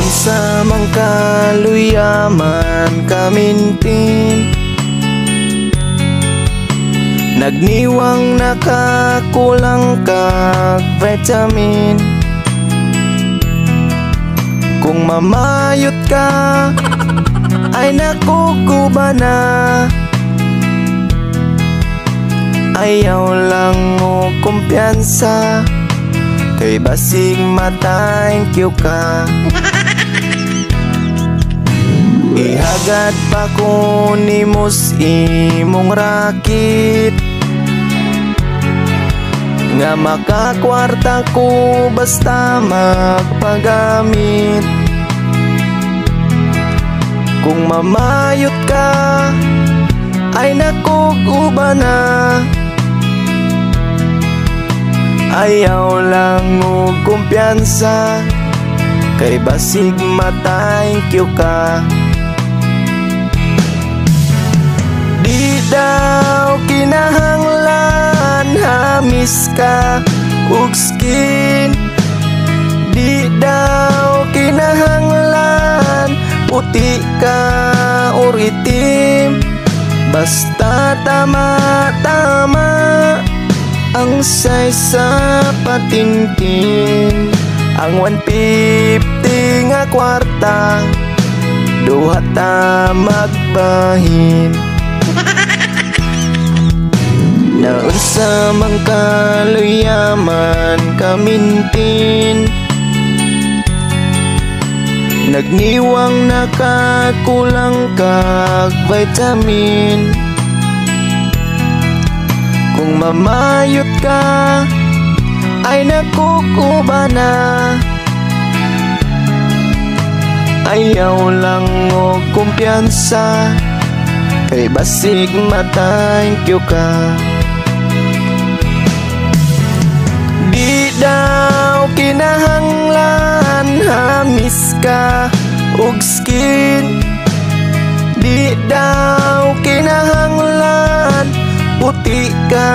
Naunsa man kaluyaman kamintin, nagniwang nakakulang kag vitamin. Kung mamayot ka ay nakukuba na, ayaw lang mo kumpiyansa, kay basig ma-thank you ka. Ihagad pa ko nimos imong rakit, nga makakwarta ko basta magpagamit. Kung mamayot ka ay nakukuba na, ayaw lang mo kumpiyansa, kay basig ma-thank you ka. Di daw kinahanglan hamis ka ug skin, di daw kinahanglan puti ka or itim, basta tama-tama ang size sa patingting. Ang 150 nga kwarta, duha ta magbahin. Naunsa man kaluyaman kamintin, nagniwang nakakulang kag vitamin. Kung mamayot ka ay nakukuba na, ayaw lang mo kumpiyansa, kay basig ma-thank you ka. Di daw kinahanglan hamis ka ug skin, di daw kinahanglan puti ka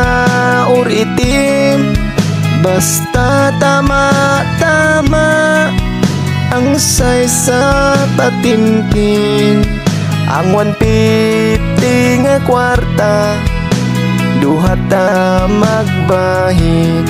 or itim, basta tama-tama ang size sa patingting. Ang 150 nga kwarta, duha ta magbahin.